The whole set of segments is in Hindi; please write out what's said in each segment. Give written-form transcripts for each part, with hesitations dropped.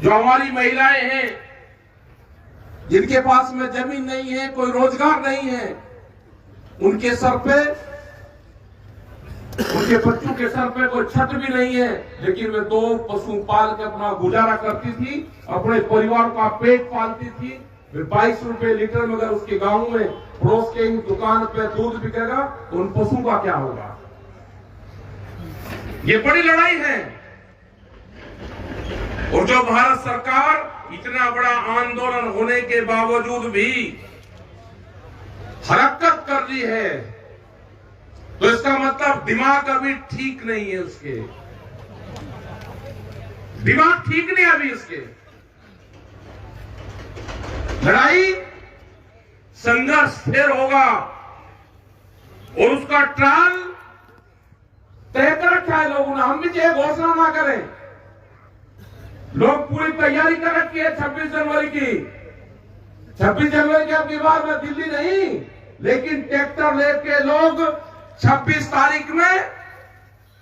जो हमारी महिलाएं हैं जिनके पास में जमीन नहीं है, कोई रोजगार नहीं है, उनके सर पे, उनके बच्चों के सर पे कोई छत भी नहीं है, लेकिन वे 2 पशु पाल के अपना गुजारा करती थी, अपने परिवार का पेट पालती थी। वे 22 रुपए लीटर में अगर उसके गांव में पड़ोस के दुकान पे दूध बिकेगा तो उन पशु का क्या होगा? ये बड़ी लड़ाई है। और जो भारत सरकार इतना बड़ा आंदोलन होने के बावजूद भी हरकत कर रही है, तो इसका मतलब दिमाग अभी ठीक नहीं है। उसके दिमाग ठीक नहीं अभी उसके। लड़ाई संघर्ष फिर होगा और उसका ट्रायल तय कर रखा है लोगों ने। हम भी चाहे घोषणा ना करें, लोग पूरी तैयारी कर रखी है 26 जनवरी की। 26 जनवरी के अब की बार में दिल्ली नहीं, लेकिन ट्रैक्टर लेके लोग 26 तारीख में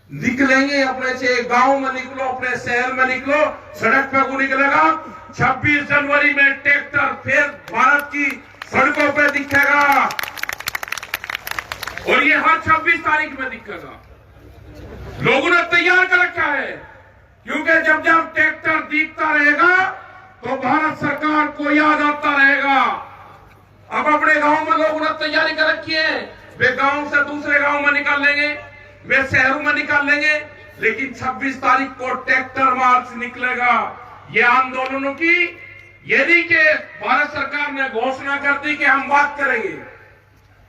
निकलेंगे। अपने से गांव में निकलो, अपने शहर में निकलो, सड़क पे को निकलेगा। 26 जनवरी में ट्रैक्टर फिर भारत की सड़कों पे दिखेगा और ये हर 26 तारीख में दिखेगा। लोगों ने तैयार कर रखा है, क्योंकि जब जब ट्रैक्टर दिखता रहेगा तो भारत सरकार को याद आता रहेगा। अब अपने गांव में लोगों ने तैयारी कर रखी है, वे गांव से दूसरे गांव में निकाल लेंगे, वे शहरों में निकाल लेंगे, लेकिन 26 तारीख को ट्रैक्टर मार्च निकलेगा। ये आंदोलनों की यदि के भारत सरकार ने घोषणा कर दी कि हम बात करेंगे,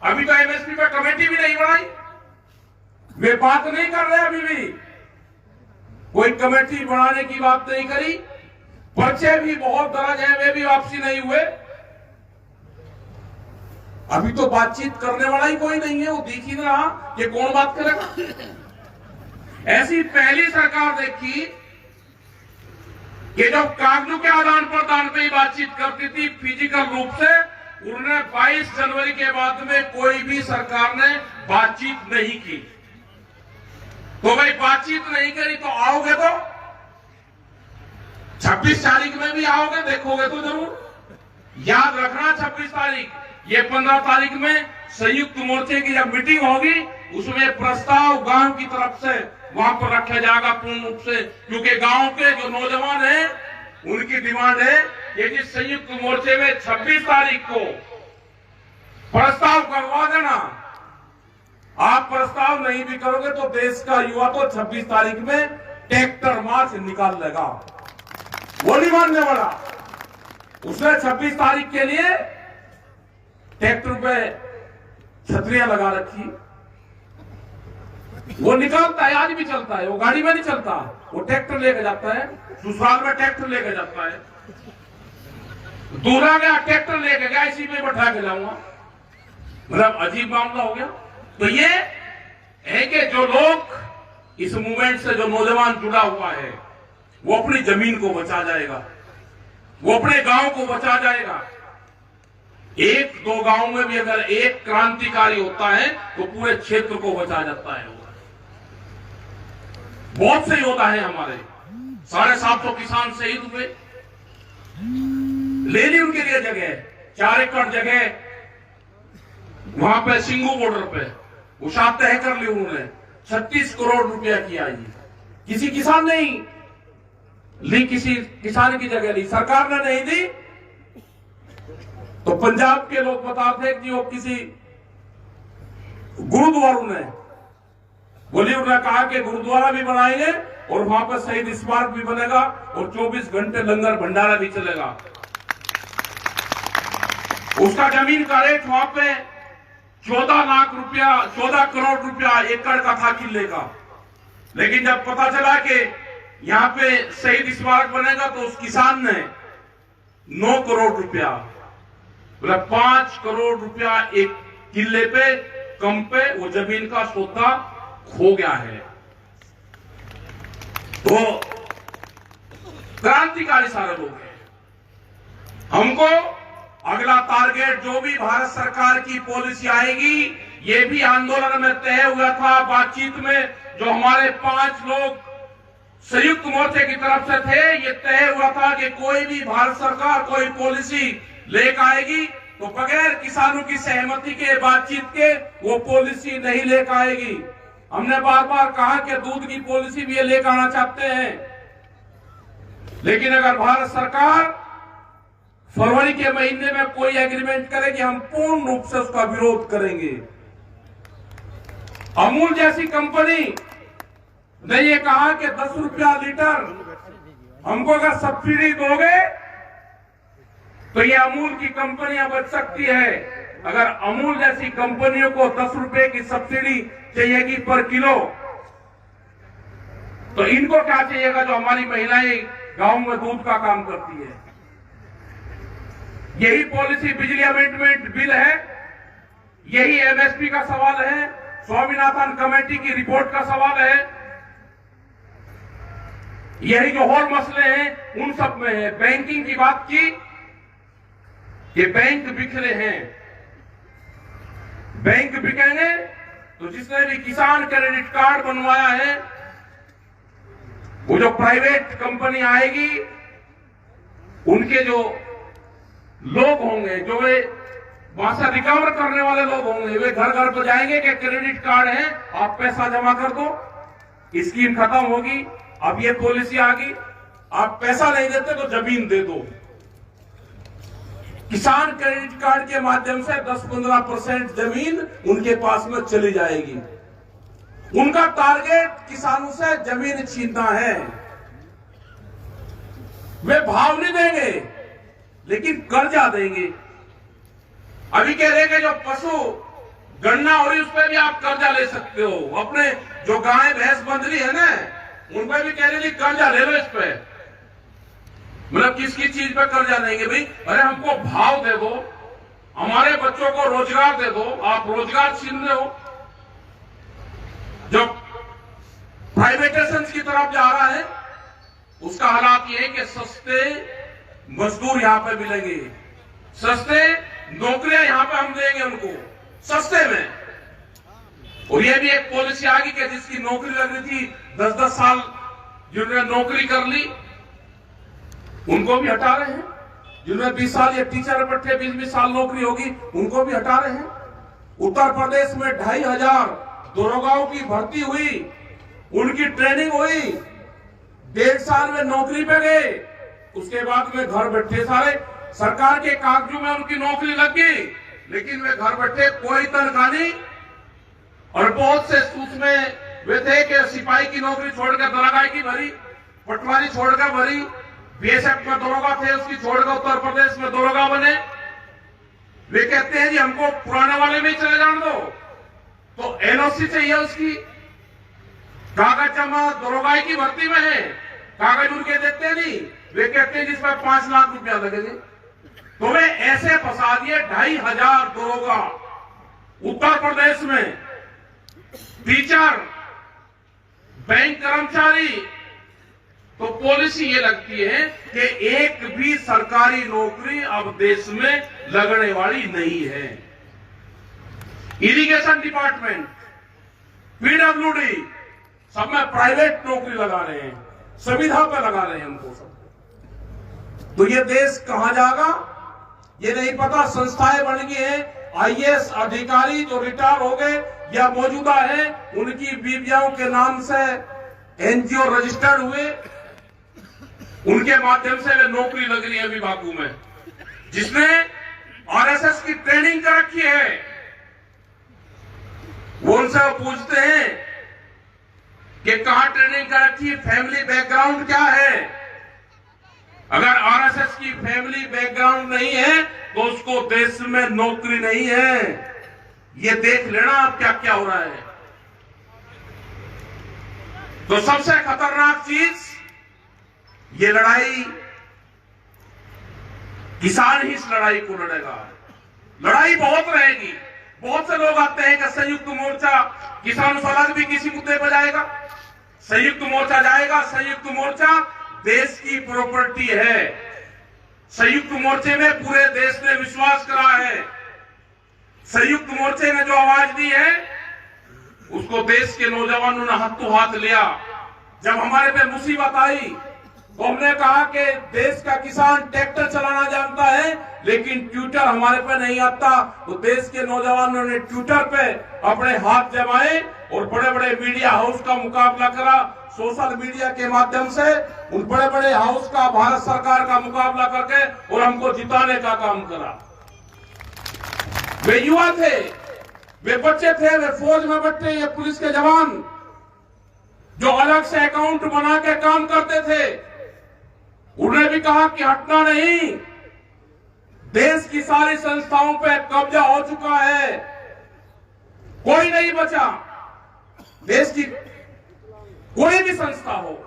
अभी तो एमएसपी पे कमेटी भी नहीं बनाई, वे बात नहीं कर रहे। अभी भी कोई कमेटी बनाने की बात नहीं करी। पर्चे भी बहुत दर्ज है, वे भी वापसी नहीं हुए। अभी तो बातचीत करने वाला ही कोई नहीं है, वो दिख ही नहीं रहा कि कौन बात करेगा। ऐसी पहली सरकार देखी कि जब कागजों के आदान प्रदान पे ही बातचीत करती थी फिजिकल रूप से, उन्होंने 22 जनवरी के बाद में कोई भी सरकार ने बातचीत नहीं की। तो भाई बातचीत नहीं करी तो आओगे तो 26 तारीख में भी आओगे, देखोगे तो जरूर। याद रखना 26 तारीख, ये 15 तारीख में संयुक्त मोर्चे की जब मीटिंग होगी, उसमें प्रस्ताव गांव की तरफ से वहां पर रखा जाएगा पूर्ण रूप से, क्योंकि गांव के जो नौजवान हैं उनकी डिमांड है कि जिस संयुक्त मोर्चे में 26 तारीख को प्रस्ताव करवा देना। आप प्रस्ताव नहीं भी करोगे तो देश का युवा तो 26 तारीख में ट्रैक्टर मार्च निकाल लेगा, वो नहीं मानने वाला। उसने 26 तारीख के लिए ट्रैक्टर पे छतरियां लगा रखी, वो निकालता है, आज भी चलता है। वो गाड़ी में नहीं चलता, वो ट्रैक्टर लेके जाता है, ससुराल में ट्रैक्टर लेके जाता है। दूल्हा गया ट्रैक्टर लेके गया, इसी में बैठा के जाऊंगा। मतलब अजीब मामला हो गया। तो ये है कि जो लोग इस मूवमेंट से, जो नौजवान जुड़ा हुआ है, वो अपनी जमीन को बचा जाएगा, वो अपने गांव को बचा जाएगा। 1-2 गांव में भी अगर एक क्रांतिकारी होता है तो पूरे क्षेत्र को बचा जाता है। बहुत से योद्धा है हमारे, 750 किसान शहीद हुए, ले ली उनके लिए जगह, 4 एकड़ जगह वहां पे सिंगू बॉर्डर पे उषा तय कर ली उन्होंने। 36 करोड़ रुपया किया। ये किसी किसान नहीं ली, किसी किसान की जगह ली, सरकार ने नहीं दी। तो पंजाब के लोग बताते कि वो किसी गुरुद्वारों ने बोली, उन्होंने कहा कि गुरुद्वारा भी बनाएंगे और वहां पर शहीद स्मारक भी बनेगा और 24 घंटे लंगर भंडारा भी चलेगा। उसका जमीन का रेट वहां पे 14 लाख रुपया, 14 करोड़ रुपया एकड़ का था किले का। लेकिन जब पता चला कि यहाँ पे शहीद स्मारक बनेगा तो उस किसान ने 9 करोड़ रुपया, मतलब 5 करोड़ रुपया एक किले पे कम पे वो जमीन का सौदा खो गया है। तो क्रांतिकारी सारे लोग हैं। हमको अगला टारगेट जो भी भारत सरकार की पॉलिसी आएगी, ये भी आंदोलन में तय हुआ था बातचीत में। जो हमारे 5 लोग संयुक्त मोर्चे की तरफ से थे। ये तय हुआ था कि कोई भी भारत सरकार कोई पॉलिसी लेकर आएगी तो बगैर किसानों की सहमति के, बातचीत के वो पॉलिसी नहीं लेकर आएगी। हमने बार बार कहा कि दूध की पॉलिसी भी ये लेकर आना चाहते हैं, लेकिन अगर भारत सरकार फरवरी के महीने में कोई एग्रीमेंट करेगी, हम पूर्ण रूप से उसका विरोध करेंगे। अमूल जैसी कंपनी ने ये कहा कि 10 रुपया लीटर हमको अगर सब्सिडी दोगे तो ये अमूल की कंपनियां बच सकती है। अगर अमूल जैसी कंपनियों को 10 रुपए की सब्सिडी चाहिएगी पर किलो, तो इनको क्या चाहिएगा जो हमारी महिलाएं गांव में दूध का काम करती है। यही पॉलिसी बिजली अमेंडमेंट बिल है, यही एमएसपी का सवाल है, स्वामीनाथन कमेटी की रिपोर्ट का सवाल है, यही जो और मसले हैं उन सब में है। बैंकिंग की बात की, ये बैंक बिखरे हैं। बैंक बिकेंगे तो जिसने भी किसान क्रेडिट कार्ड बनवाया है, वो जो प्राइवेट कंपनी आएगी, उनके जो लोग होंगे, जो वे वहां से रिकवर करने वाले लोग होंगे, वे घर घर पर जाएंगे कि क्रेडिट कार्ड है, आप पैसा जमा कर दो, स्कीम खत्म होगी। अब ये पॉलिसी आ गई, आप पैसा नहीं देते तो जमीन दे दो। किसान क्रेडिट कार्ड के माध्यम से 10-15% जमीन उनके पास में चली जाएगी। उनका टारगेट किसानों से जमीन छीनना है। वे भाव नहीं देंगे लेकिन कर्जा देंगे। अभी कह रहे कि जो पशु गणना हो रही उस पर भी आप कर्जा ले सकते हो। अपने जो गाय भैंस बंधरी है ना, उन पर भी कह रहे कर्जा ले लो इस पे। मतलब किसकी चीज पे कर्जा देंगे भाई? अरे हमको भाव दे दो, हमारे बच्चों को रोजगार दे दो। आप रोजगार छीन रहे हो। जो प्राइवेटाइजेशन की तरफ जा रहा है उसका हालात ये है कि सस्ते मजदूर यहां पे मिलेंगे, सस्ते नौकरियां यहां पे हम देंगे उनको सस्ते में। और ये भी एक पॉलिसी आ गई कि जिसकी नौकरी लग रही थी 10-10 साल, जिन्होंने नौकरी कर ली उनको भी हटा रहे हैं। जिन्होंने 20 साल या टीचर बैठे 20-20 साल नौकरी होगी उनको भी हटा रहे हैं। उत्तर प्रदेश में 2500 दरोगाओं की भर्ती हुई, उनकी ट्रेनिंग हुई, 1.5 साल में नौकरी पे गए, उसके बाद में घर बैठे सारे सरकार के कागजों में उनकी नौकरी लग गई, लेकिन वे घर बैठे कोई तनख्वाह नहीं। और बहुत से उसमें वे थे कि सिपाही की नौकरी छोड़कर दरोगाई की भरी, पटवारी छोड़कर भरी, बीएसएफ में दरोगा थे उसकी छोड़कर उत्तर प्रदेश में दरोगा बने। वे कहते हैं जी हमको पुराने वाले में चले जाने दो, तो एनओसी चाहिए उसकी, कागज जमा दरोगाई की भर्ती में है, कागज उनके देते नहीं। वे कहते हैं जिसमें 5 लाख रुपया लगेंगे। तो वे ऐसे फंसा दिए 2500 दरोगा उत्तर प्रदेश में, टीचर, बैंक कर्मचारी। तो पॉलिसी ये लगती है कि एक भी सरकारी नौकरी अब देश में लगने वाली नहीं है। इरिगेशन डिपार्टमेंट, पीडब्ल्यूडी, सब में प्राइवेट नौकरी लगा रहे हैं, सुविधा पे लगा रहे हैं उनको सब। तो ये देश कहां जाएगा ये नहीं पता। संस्थाएं बन गई हैं, आईएएस अधिकारी जो रिटायर हो गए या मौजूदा है, उनकी बीवियों के नाम से एनजीओ रजिस्टर्ड हुए, उनके माध्यम से वे नौकरी लग रही है विभागों में। जिसने आरएसएस की ट्रेनिंग कर रखी है वो उनसे पूछते हैं कि कहां ट्रेनिंग कर रखी है, फैमिली बैकग्राउंड क्या है। अगर आरएसएस की फैमिली बैकग्राउंड नहीं है तो उसको देश में नौकरी नहीं है। ये देख लेना अब क्या क्या हो रहा है। तो सबसे खतरनाक चीज ये लड़ाई, किसान ही इस लड़ाई को लड़ेगा। लड़ाई बहुत रहेगी। बहुत से लोग आते हैं कि संयुक्त मोर्चा किसान स्वराज भी किसी मुद्दे पर जाएगा, संयुक्त मोर्चा जाएगा। संयुक्त मोर्चा देश की प्रॉपर्टी है। संयुक्त मोर्चे में पूरे देश ने विश्वास करा है। संयुक्त मोर्चे ने जो आवाज दी है उसको देश के नौजवानों ने हाथों हाथ लिया। जब हमारे पे मुसीबत आई तो हमने कहा कि देश का किसान ट्रैक्टर चलाना जानता है लेकिन ट्विटर हमारे पे नहीं आता। तो देश के नौजवानों ने ट्विटर पे अपने हाथ जमाए और बड़े बड़े मीडिया हाउस का मुकाबला करा। सोशल मीडिया के माध्यम से उन बड़े बड़े हाउस का भारत सरकार का मुकाबला करके और हमको जिताने का काम करा। वे युवा थे, वे बच्चे थे, वे फौज में बैठे, ये पुलिस के जवान जो अलग से अकाउंट बना के काम करते थे, उन्होंने भी कहा कि हटना नहीं। देश की सारी संस्थाओं पे कब्जा हो चुका है, कोई नहीं बचा। देश की कोई भी संस्था हो,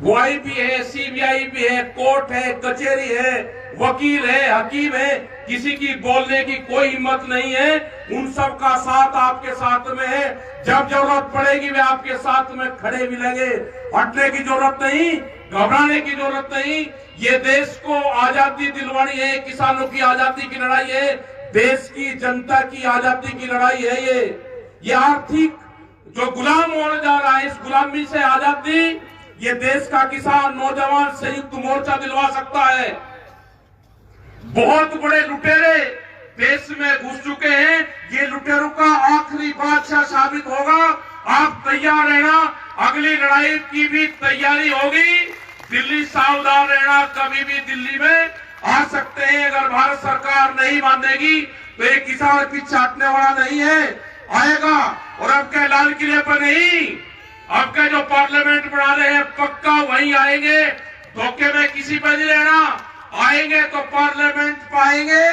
वो आईबी है, सीबीआई भी है, कोर्ट है, कचहरी है, वकील है, हकीम है, किसी की बोलने की कोई हिम्मत नहीं है। उन सब का साथ आपके साथ में है। जब जरूरत पड़ेगी वे आपके साथ में खड़े मिलेंगे। हटने की जरूरत नहीं, घबराने की जरूरत नहीं। ये देश को आजादी दिलवानी है, किसानों की आजादी की लड़ाई है, देश की जनता की आजादी की लड़ाई है। ये आर्थिक जो गुलाम होने जा रहा है, इस गुलामी से आजादी ये देश का किसान नौजवान संयुक्त मोर्चा दिलवा सकता है। बहुत बड़े लुटेरे देश में घुस चुके हैं, ये लुटेरों का आखिरी बादशाह साबित होगा। आप तैयार रहना, अगली लड़ाई की भी तैयारी होगी। दिल्ली सावधान रहना, कभी भी दिल्ली में आ सकते हैं। अगर भारत सरकार नहीं मानेगी तो ये किसान की चाटने वाला नहीं है, आएगा। और अब के लाल किले पर नहीं, अब के जो पार्लियामेंट बना रहे हैं पक्का वहीं आएंगे। धोखे में किसी पर नहीं रहना, आएंगे तो पार्लियामेंट पाएंगे।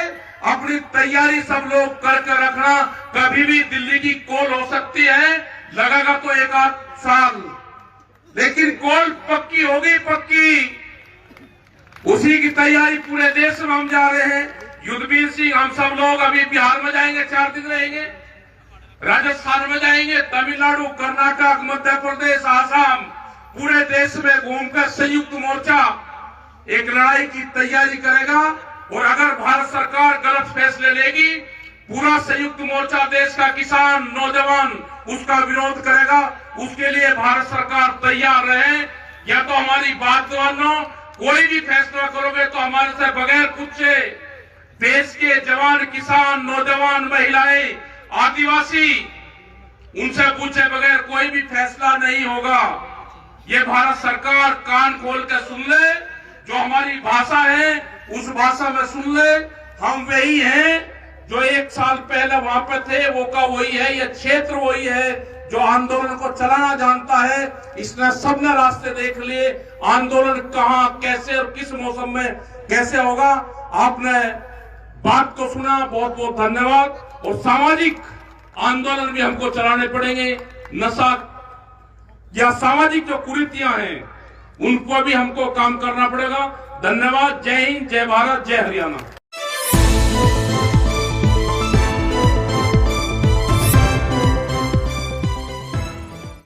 अपनी तैयारी सब लोग करके रखना, कभी भी दिल्ली की कॉल हो सकती है, लगेगा तो एक आध साल, लेकिन कॉल पक्की होगी, पक्की। उसी की तैयारी पूरे देश में हम जा रहे हैं। युद्धवीर सिंह, हम सब लोग अभी बिहार में जाएंगे, 4 दिन रहेंगे, राजस्थान में जाएंगे, तमिलनाडु, कर्नाटक, मध्य प्रदेश, आसाम, पूरे देश में घूमकर संयुक्त मोर्चा एक लड़ाई की तैयारी करेगा। और अगर भारत सरकार गलत फैसले लेगी, पूरा संयुक्त मोर्चा देश का किसान नौजवान उसका विरोध करेगा। उसके लिए भारत सरकार तैयार रहे। या तो हमारी बात मानो, कोई भी फैसला करोगे तो हमारे से बगैर पूछे देश के जवान, किसान, नौजवान, महिलाएं, आदिवासी, उनसे पूछे बगैर कोई भी फैसला नहीं होगा। ये भारत सरकार कान खोल के सुन ले, जो हमारी भाषा है उस भाषा में सुन ले। हम वही हैं जो 1 साल पहले वहां पे थे, वो का वही है। ये क्षेत्र वही है जो आंदोलन को चलाना जानता है। इसने सबने रास्ते देख लिए, आंदोलन कहां, कैसे और किस मौसम में कैसे होगा। आपने बात को सुना, बहुत बहुत धन्यवाद। और सामाजिक आंदोलन भी हमको चलाने पड़ेंगे। नशा या सामाजिक जो कुरीतियां हैं उनको भी हमको काम करना पड़ेगा। धन्यवाद। जय हिंद, जय भारत, जय हरियाणा।